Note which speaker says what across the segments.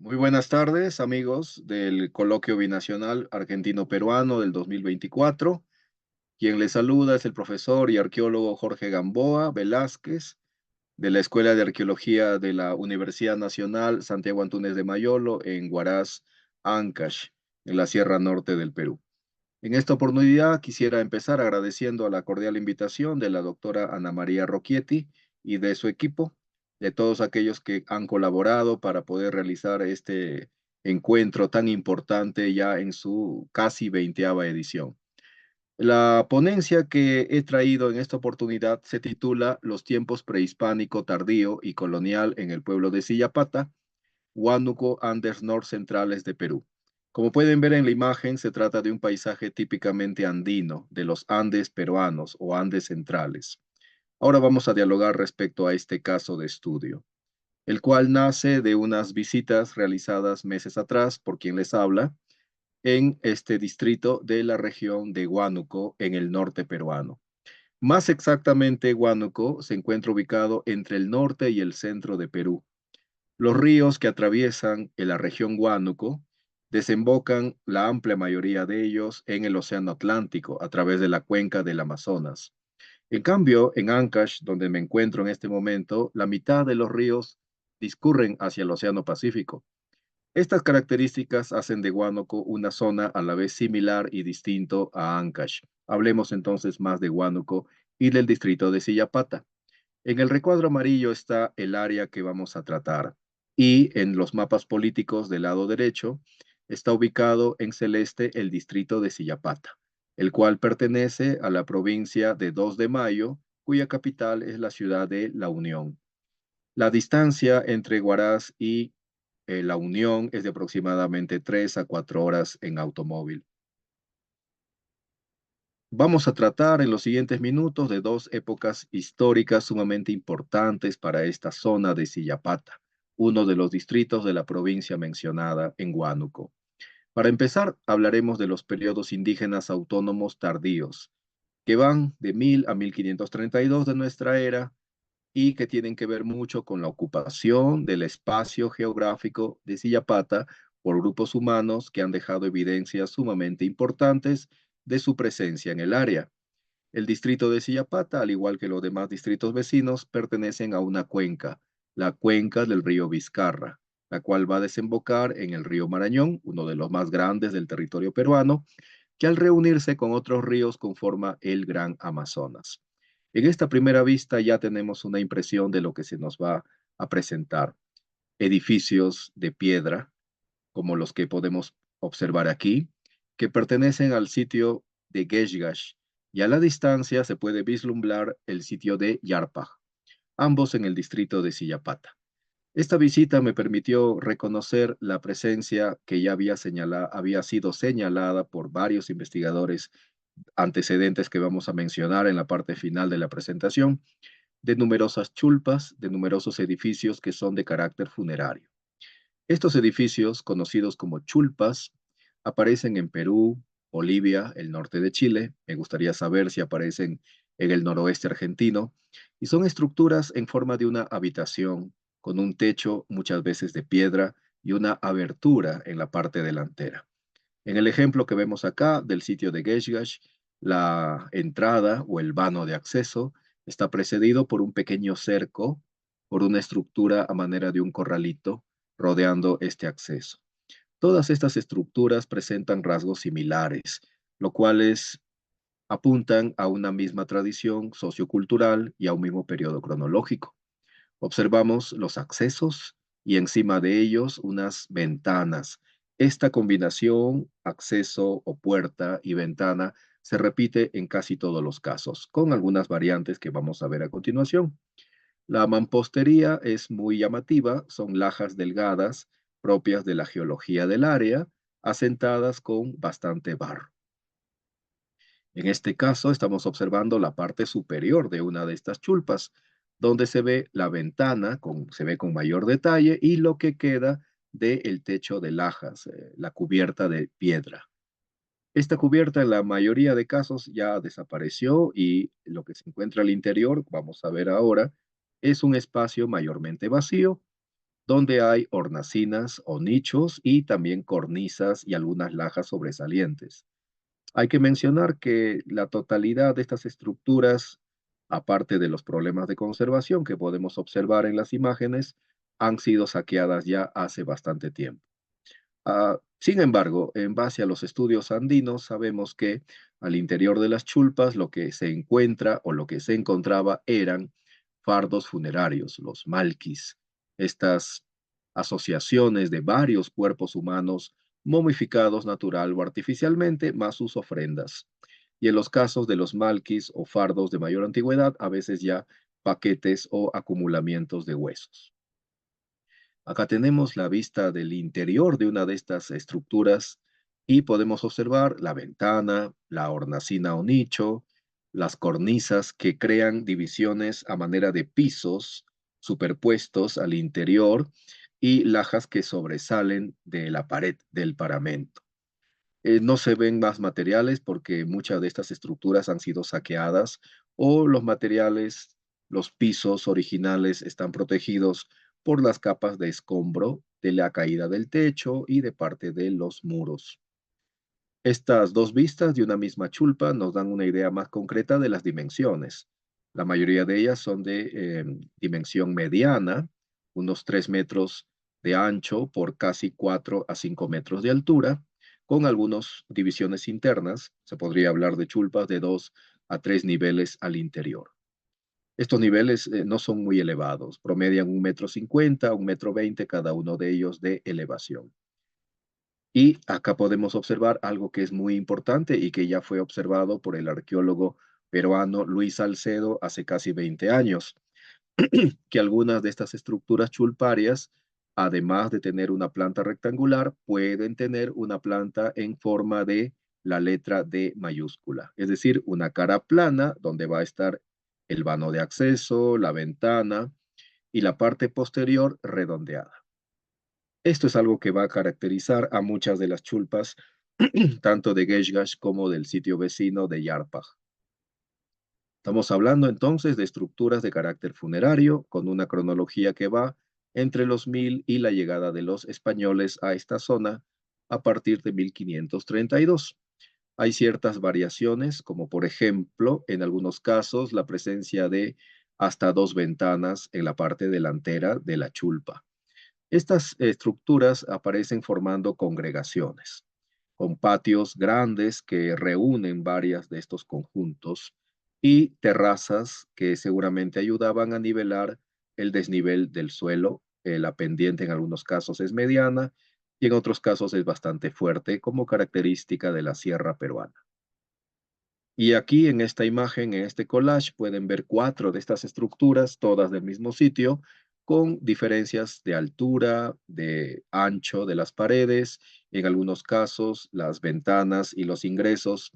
Speaker 1: Muy buenas tardes, amigos del Coloquio Binacional Argentino-Peruano del 2024. Quien les saluda es el profesor y arqueólogo Jorge Gamboa Velázquez, de la Escuela de Arqueología de la Universidad Nacional Santiago Antúnez de Mayolo en Huaraz, Ancash, en la Sierra Norte del Perú. En esta oportunidad quisiera empezar agradeciendo a la cordial invitación de la doctora Ana María Rocchietti y de su equipo, de todos aquellos que han colaborado para poder realizar este encuentro tan importante ya en su casi 20ª edición. La ponencia que he traído en esta oportunidad se titula Los tiempos prehispánico tardío y colonial en el pueblo de Sillapata, Huánuco, Andes norcentrales de Perú. Como pueden ver en la imagen, se trata de un paisaje típicamente andino, de los Andes peruanos o Andes centrales. Ahora vamos a dialogar respecto a este caso de estudio, el cual nace de unas visitas realizadas meses atrás por quien les habla en este distrito de la región de Huánuco, en el norte peruano. Más exactamente, Huánuco se encuentra ubicado entre el norte y el centro de Perú. Los ríos que atraviesan en la región Huánuco desembocan la amplia mayoría de ellos en el Océano Atlántico a través de la cuenca del Amazonas. En cambio, en Ancash, donde me encuentro en este momento, la mitad de los ríos discurren hacia el Océano Pacífico. Estas características hacen de Huánuco una zona a la vez similar y distinto a Ancash. Hablemos entonces más de Huánuco y del distrito de Sillapata. En el recuadro amarillo está el área que vamos a tratar y en los mapas políticos del lado derecho está ubicado en celeste el distrito de Sillapata, el cual pertenece a la provincia de 2 de Mayo, cuya capital es la ciudad de La Unión. La distancia entre Huaraz y La Unión es de aproximadamente 3 a 4 horas en automóvil. Vamos a tratar en los siguientes minutos de dos épocas históricas sumamente importantes para esta zona de Sillapata, uno de los distritos de la provincia mencionada en Huánuco. Para empezar, hablaremos de los periodos indígenas autónomos tardíos, que van de 1000 a 1532 de nuestra era y que tienen que ver mucho con la ocupación del espacio geográfico de Sillapata por grupos humanos que han dejado evidencias sumamente importantes de su presencia en el área. El distrito de Sillapata, al igual que los demás distritos vecinos, pertenecen a una cuenca, la cuenca del río Vizcarra, la cual va a desembocar en el río Marañón, uno de los más grandes del territorio peruano, que al reunirse con otros ríos conforma el Gran Amazonas. En esta primera vista ya tenemos una impresión de lo que se nos va a presentar. Edificios de piedra, como los que podemos observar aquí, que pertenecen al sitio de Geshgash, y a la distancia se puede vislumbrar el sitio de Yarpaj, ambos en el distrito de Sillapata. Esta visita me permitió reconocer la presencia que ya había sido señalada por varios investigadores antecedentes que vamos a mencionar en la parte final de la presentación, de numerosas chulpas, de numerosos edificios que son de carácter funerario. Estos edificios, conocidos como chulpas, aparecen en Perú, Bolivia, el norte de Chile. Me gustaría saber si aparecen en el noroeste argentino. Y son estructuras en forma de una habitación, con un techo muchas veces de piedra y una abertura en la parte delantera. En el ejemplo que vemos acá del sitio de Geshgash, la entrada o el vano de acceso está precedido por un pequeño cerco, por una estructura a manera de un corralito rodeando este acceso. Todas estas estructuras presentan rasgos similares, lo cuales apuntan a una misma tradición sociocultural y a un mismo periodo cronológico. Observamos los accesos y encima de ellos unas ventanas. Esta combinación, acceso o puerta y ventana, se repite en casi todos los casos, con algunas variantes que vamos a ver a continuación. La mampostería es muy llamativa, son lajas delgadas propias de la geología del área, asentadas con bastante barro. En este caso estamos observando la parte superior de una de estas chulpas, donde se ve la ventana, se ve con mayor detalle y lo que queda del techo de lajas, la cubierta de piedra. Esta cubierta en la mayoría de casos ya desapareció y lo que se encuentra al interior, vamos a ver ahora, es un espacio mayormente vacío donde hay hornacinas o nichos y también cornisas y algunas lajas sobresalientes. Hay que mencionar que la totalidad de estas estructuras, aparte de los problemas de conservación que podemos observar en las imágenes, han sido saqueadas ya hace bastante tiempo. Sin embargo, en base a los estudios andinos, sabemos que al interior de las chulpas lo que se encuentra o lo que se encontraba eran fardos funerarios, los malquis, estas asociaciones de varios cuerpos humanos momificados natural o artificialmente, más sus ofrendas. Y en los casos de los malquis o fardos de mayor antigüedad, a veces ya paquetes o acumulamientos de huesos. Acá tenemos la vista del interior de una de estas estructuras y podemos observar la ventana, la hornacina o nicho, las cornisas que crean divisiones a manera de pisos superpuestos al interior y lajas que sobresalen de la pared del paramento. No se ven más materiales porque muchas de estas estructuras han sido saqueadas o los materiales, los pisos originales están protegidos por las capas de escombro de la caída del techo y de parte de los muros. Estas dos vistas de una misma chulpa nos dan una idea más concreta de las dimensiones. La mayoría de ellas son de dimensión mediana, unos 3 metros de ancho por casi 4 a 5 metros de altura, con algunas divisiones internas. Se podría hablar de chulpas de 2 a 3 niveles al interior. Estos niveles no son muy elevados, promedian 1,50 m, 1,20 m cada uno de ellos de elevación. Y acá podemos observar algo que es muy importante y que ya fue observado por el arqueólogo peruano Luis Salcedo hace casi 20 años, que algunas de estas estructuras chulparias, además de tener una planta rectangular, pueden tener una planta en forma de la letra D mayúscula, es decir, una cara plana donde va a estar el vano de acceso, la ventana y la parte posterior redondeada. Esto es algo que va a caracterizar a muchas de las chulpas, tanto de Geshgash como del sitio vecino de Yarpaj. Estamos hablando entonces de estructuras de carácter funerario, con una cronología que va entre los 1000 y la llegada de los españoles a esta zona a partir de 1532. Hay ciertas variaciones, como por ejemplo, en algunos casos, la presencia de hasta 2 ventanas en la parte delantera de la chulpa. Estas estructuras aparecen formando congregaciones, con patios grandes que reúnen varias de estos conjuntos y terrazas que seguramente ayudaban a nivelar el desnivel del suelo. La pendiente en algunos casos es mediana y en otros casos es bastante fuerte, como característica de la sierra peruana. Y aquí en esta imagen, en este collage, pueden ver 4 de estas estructuras, todas del mismo sitio, con diferencias de altura, de ancho de las paredes. En algunos casos, las ventanas y los ingresos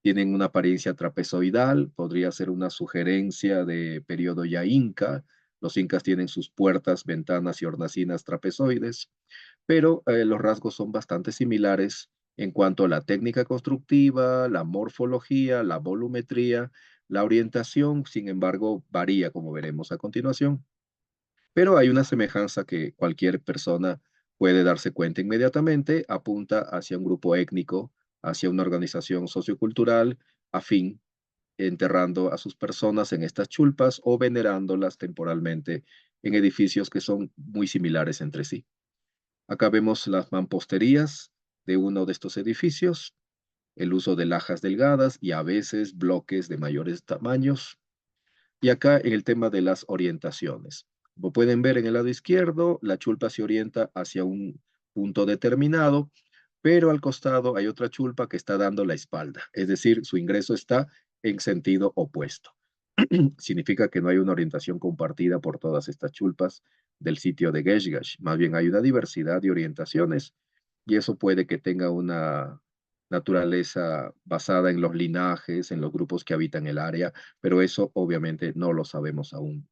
Speaker 1: tienen una apariencia trapezoidal, podría ser una sugerencia de periodo ya inca. Los incas tienen sus puertas, ventanas y hornacinas trapezoides, pero los rasgos son bastante similares en cuanto a la técnica constructiva, la morfología, la volumetría, la orientación, sin embargo, varía, como veremos a continuación. Pero hay una semejanza que cualquier persona puede darse cuenta inmediatamente, apunta hacia un grupo étnico, hacia una organización sociocultural afín, enterrando a sus personas en estas chulpas o venerándolas temporalmente en edificios que son muy similares entre sí. Acá vemos las mamposterías de uno de estos edificios, el uso de lajas delgadas y a veces bloques de mayores tamaños. Y acá en el tema de las orientaciones. Como pueden ver en el lado izquierdo, la chulpa se orienta hacia un punto determinado, pero al costado hay otra chulpa que está dando la espalda, es decir, su ingreso está en sentido opuesto. Significa que no hay una orientación compartida por todas estas chulpas del sitio de Geshgash, más bien hay una diversidad de orientaciones y eso puede que tenga una naturaleza basada en los linajes, en los grupos que habitan el área, pero eso obviamente no lo sabemos aún.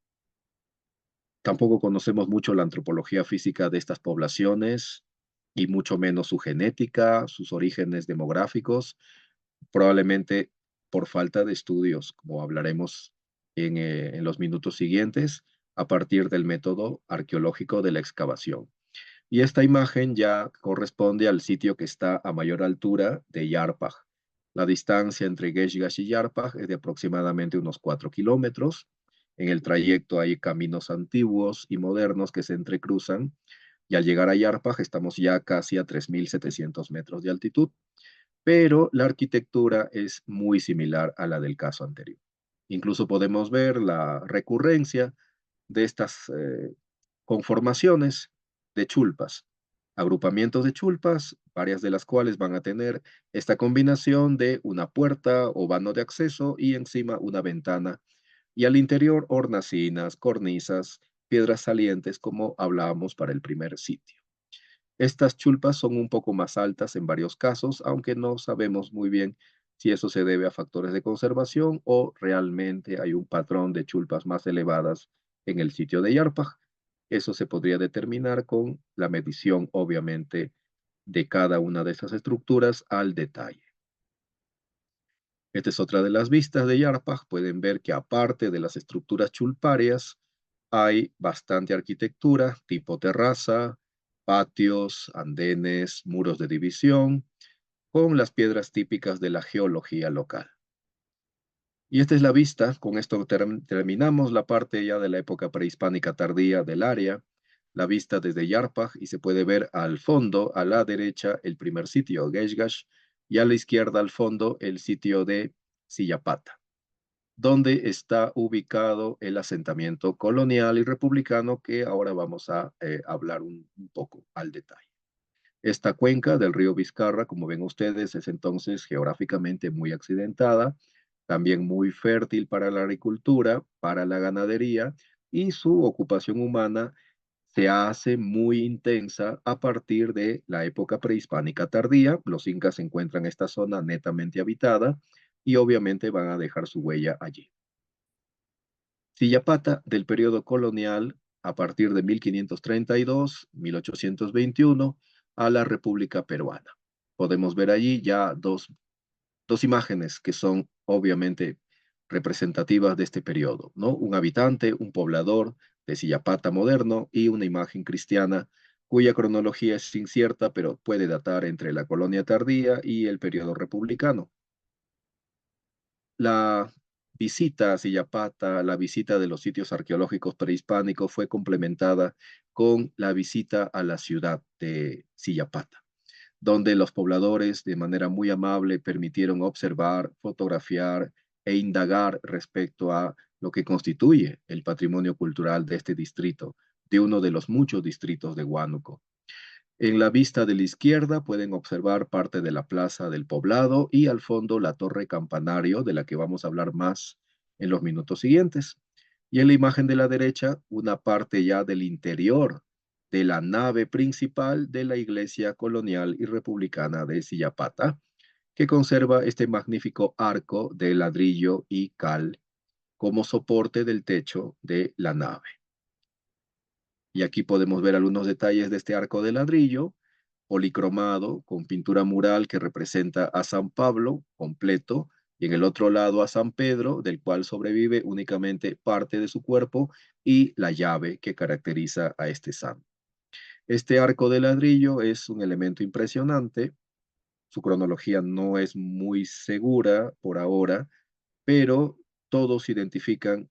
Speaker 1: Tampoco conocemos mucho la antropología física de estas poblaciones y mucho menos su genética, sus orígenes demográficos, probablemente por falta de estudios, como hablaremos en los minutos siguientes. a partir del método arqueológico de la excavación. Y esta imagen ya corresponde al sitio que está a mayor altura de Yarpaj. La distancia entre Geshgash y Yarpaj es de aproximadamente unos 4 kilómetros. En el trayecto hay caminos antiguos y modernos que se entrecruzan y al llegar a Yarpaj estamos ya casi a 3.700 metros de altitud, pero la arquitectura es muy similar a la del caso anterior. Incluso podemos ver la recurrencia de estas conformaciones de chulpas, agrupamientos de chulpas, varias de las cuales van a tener esta combinación de una puerta o vano de acceso y encima una ventana, y al interior hornacinas, cornisas, piedras salientes, como hablábamos para el primer sitio. Estas chulpas son un poco más altas en varios casos, aunque no sabemos muy bien si eso se debe a factores de conservación o realmente hay un patrón de chulpas más elevadas en el sitio de Yarpaj. Eso se podría determinar con la medición, obviamente, de cada una de esas estructuras al detalle. Esta es otra de las vistas de Yarpaj. Pueden ver que aparte de las estructuras chulparias, hay bastante arquitectura, tipo terraza, patios, andenes, muros de división, con las piedras típicas de la geología local. Y esta es la vista. Con esto terminamos la parte ya de la época prehispánica tardía del área. La vista desde Yarpaj y se puede ver al fondo, a la derecha, el primer sitio, Geshgash, y a la izquierda, al fondo, el sitio de Sillapata, donde está ubicado el asentamiento colonial y republicano que ahora vamos a hablar un poco al detalle. Esta cuenca del río Vizcarra, como ven ustedes, es entonces geográficamente muy accidentada, también muy fértil para la agricultura, para la ganadería, y su ocupación humana se hace muy intensa a partir de la época prehispánica tardía. Los incas encuentran esta zona netamente habitada y obviamente van a dejar su huella allí. Sillapata del periodo colonial a partir de 1532, 1821 a la República Peruana. Podemos ver allí ya dos imágenes que son obviamente representativas de este periodo, ¿no? Un habitante, un poblador de Sillapata moderno y una imagen cristiana cuya cronología es incierta, pero puede datar entre la colonia tardía y el periodo republicano. La visita a Sillapata, la visita de los sitios arqueológicos prehispánicos fue complementada con la visita a la ciudad de Sillapata, donde los pobladores de manera muy amable permitieron observar, fotografiar e indagar respecto a lo que constituye el patrimonio cultural de este distrito, de uno de los muchos distritos de Huánuco. En la vista de la izquierda pueden observar parte de la plaza del poblado y al fondo la torre campanario, de la que vamos a hablar más en los minutos siguientes. Y en la imagen de la derecha, una parte ya del interior de la nave principal de la iglesia colonial y republicana de Sillapata, que conserva este magnífico arco de ladrillo y cal como soporte del techo de la nave. Y aquí podemos ver algunos detalles de este arco de ladrillo, policromado, con pintura mural que representa a San Pablo completo, y en el otro lado a San Pedro, del cual sobrevive únicamente parte de su cuerpo y la llave que caracteriza a este santo. Este arco de ladrillo es un elemento impresionante. Su cronología no es muy segura por ahora, pero todos identifican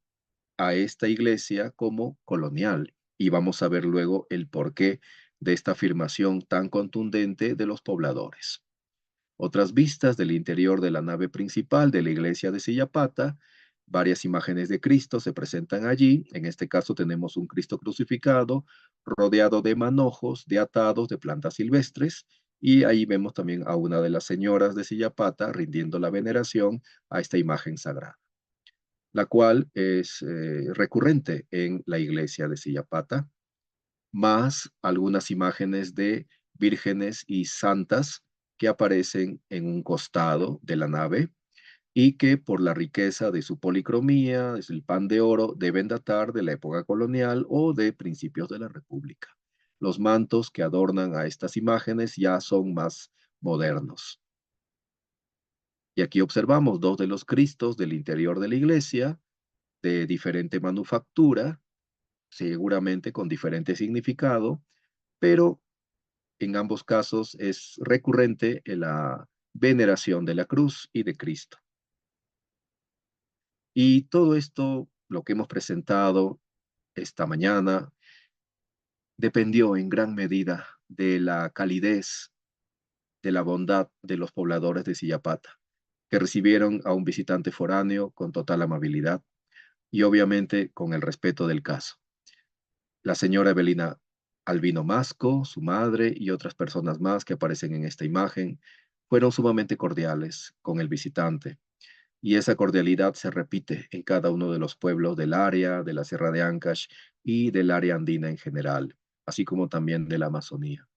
Speaker 1: a esta iglesia como colonial y vamos a ver luego el porqué de esta afirmación tan contundente de los pobladores. Otras vistas del interior de la nave principal de la iglesia de Sillapata, varias imágenes de Cristo se presentan allí. En este caso tenemos un Cristo crucificado rodeado de manojos, de atados, de plantas silvestres, y ahí vemos también a una de las señoras de Sillapata rindiendo la veneración a esta imagen sagrada, la cual es recurrente en la iglesia de Sillapata, más algunas imágenes de vírgenes y santas que aparecen en un costado de la nave y que por la riqueza de su policromía, es el pan de oro, deben datar de la época colonial o de principios de la República. Los mantos que adornan a estas imágenes ya son más modernos. Y aquí observamos dos de los Cristos del interior de la iglesia, de diferente manufactura, seguramente con diferente significado, pero en ambos casos es recurrente en la veneración de la cruz y de Cristo. Y todo esto, lo que hemos presentado esta mañana, dependió en gran medida de la calidez, de la bondad de los pobladores de Sillapata, que recibieron a un visitante foráneo con total amabilidad y obviamente con el respeto del caso. La señora Evelina Albino Masco, su madre y otras personas más que aparecen en esta imagen fueron sumamente cordiales con el visitante y esa cordialidad se repite en cada uno de los pueblos del área, de la Sierra de Ancash y del área andina en general, así como también de la Amazonía.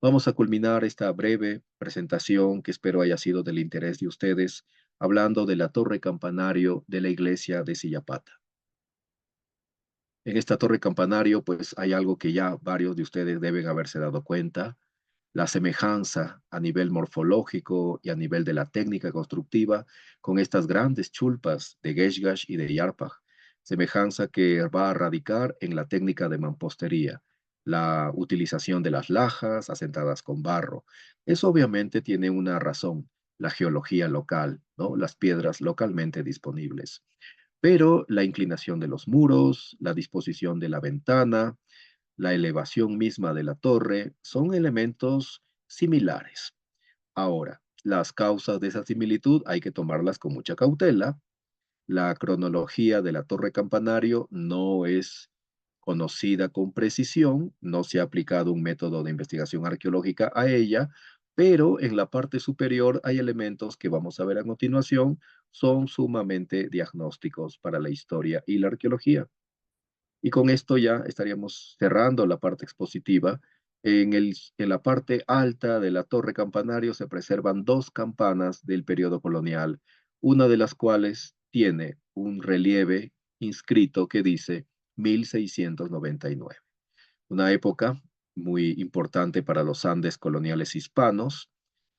Speaker 1: Vamos a culminar esta breve presentación que espero haya sido del interés de ustedes, hablando de la torre campanario de la iglesia de Sillapata. En esta torre campanario, pues hay algo que ya varios de ustedes deben haberse dado cuenta, la semejanza a nivel morfológico y a nivel de la técnica constructiva con estas grandes chulpas de Geshgash y de Yarpaj, semejanza que va a radicar en la técnica de mampostería, la utilización de las lajas asentadas con barro. Eso obviamente tiene una razón, la geología local, ¿no? Las piedras localmente disponibles. Pero la inclinación de los muros, la disposición de la ventana, la elevación misma de la torre son elementos similares. Ahora, las causas de esa similitud hay que tomarlas con mucha cautela. La cronología de la torre campanario no es conocida con precisión, no se ha aplicado un método de investigación arqueológica a ella, pero en la parte superior hay elementos que vamos a ver a continuación, son sumamente diagnósticos para la historia y la arqueología. Y con esto ya estaríamos cerrando la parte expositiva. En la parte alta de la torre campanario se preservan dos campanas del periodo colonial, una de las cuales tiene un relieve inscrito que dice 1699, una época muy importante para los Andes coloniales hispanos.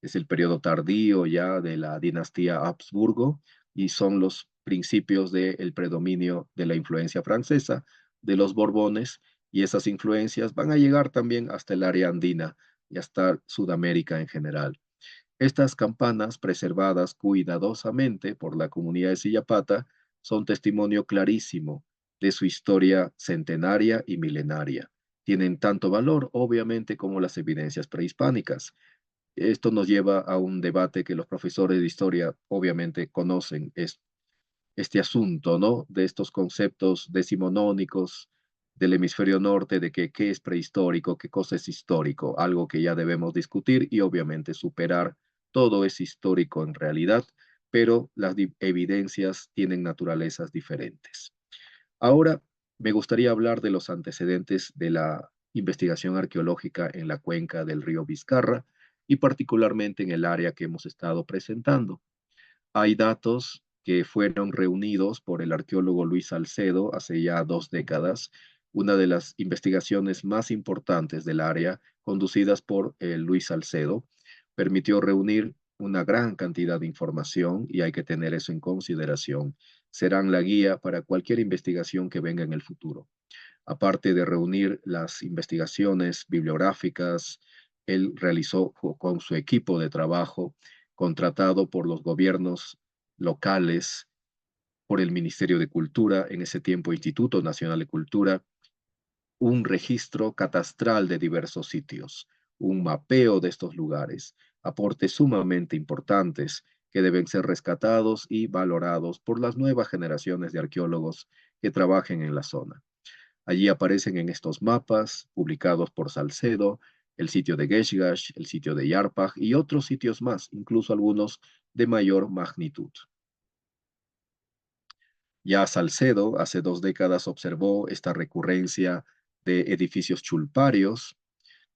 Speaker 1: Es el periodo tardío ya de la dinastía Habsburgo y son los principios del predominio de la influencia francesa, de los Borbones, y esas influencias van a llegar también hasta el área andina y hasta Sudamérica en general. Estas campanas, preservadas cuidadosamente por la comunidad de Sillapata, son testimonio clarísimo de su historia centenaria y milenaria. Tienen tanto valor, obviamente, como las evidencias prehispánicas. Esto nos lleva a un debate que los profesores de historia obviamente conocen, es este asunto, ¿no? De estos conceptos decimonónicos del hemisferio norte, de que qué es prehistórico, qué cosa es histórico, algo que ya debemos discutir y obviamente superar. Todo es histórico en realidad, pero las evidencias tienen naturalezas diferentes. Ahora me gustaría hablar de los antecedentes de la investigación arqueológica en la cuenca del río Vizcarra y particularmente en el área que hemos estado presentando. Hay datos que fueron reunidos por el arqueólogo Luis Salcedo hace ya 2 décadas, una de las investigaciones más importantes del área, conducidas por Luis Salcedo, permitió reunir una gran cantidad de información y hay que tener eso en consideración. Serán la guía para cualquier investigación que venga en el futuro. Aparte de reunir las investigaciones bibliográficas, él realizó con su equipo de trabajo, contratado por los gobiernos locales, por el Ministerio de Cultura, en ese tiempo Instituto Nacional de Cultura, un registro catastral de diversos sitios, un mapeo de estos lugares, aportes sumamente importantes que deben ser rescatados y valorados por las nuevas generaciones de arqueólogos que trabajen en la zona. Allí aparecen en estos mapas, publicados por Salcedo, el sitio de Geshgash, el sitio de Yarpaj y otros sitios más, incluso algunos de mayor magnitud. Ya Salcedo hace 2 décadas observó esta recurrencia de edificios chulparios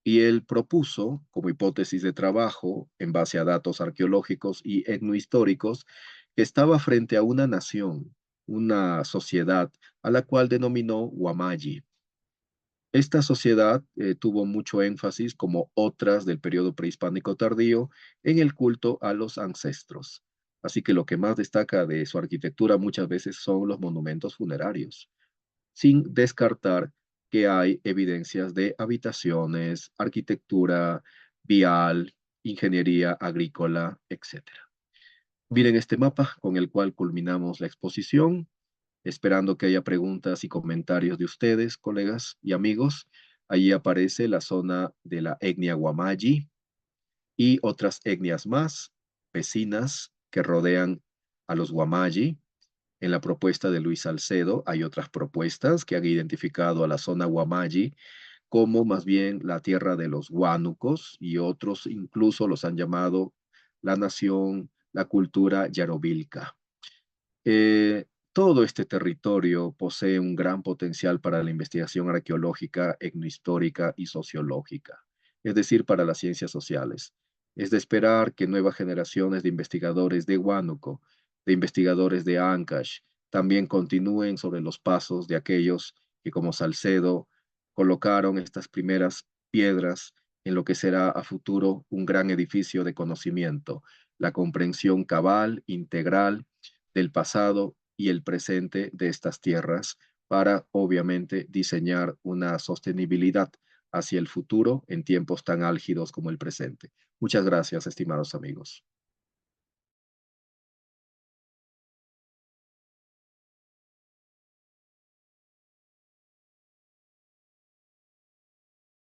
Speaker 1: y él propuso, como hipótesis de trabajo, en base a datos arqueológicos y etnohistóricos, que estaba frente a una nación, una sociedad, a la cual denominó Wamayi. Esta sociedad tuvo mucho énfasis, como otras del periodo prehispánico tardío, en el culto a los ancestros. Así que lo que más destaca de su arquitectura muchas veces son los monumentos funerarios. sin descartar que hay evidencias de habitaciones, arquitectura vial, ingeniería agrícola, etcétera. Miren este mapa con el cual culminamos la exposición, esperando que haya preguntas y comentarios de ustedes, colegas y amigos. Allí aparece la zona de la etnia Guamayi y otras etnias más vecinas que rodean a los Guamayi. En la propuesta de Luis Salcedo hay otras propuestas que han identificado a la zona Guamayi como más bien la tierra de los huánucos y otros incluso los han llamado la nación, la cultura yarobilca. Todo este territorio posee un gran potencial para la investigación arqueológica, etnohistórica y sociológica, es decir, para las ciencias sociales. Es de esperar que nuevas generaciones de investigadores de Huánuco, de investigadores de Ancash, también continúen sobre los pasos de aquellos que, como Salcedo, colocaron estas primeras piedras en lo que será a futuro un gran edificio de conocimiento, la comprensión cabal, integral, del pasado y el presente de estas tierras para, obviamente, diseñar una sostenibilidad hacia el futuro en tiempos tan álgidos como el presente. Muchas gracias, estimados amigos.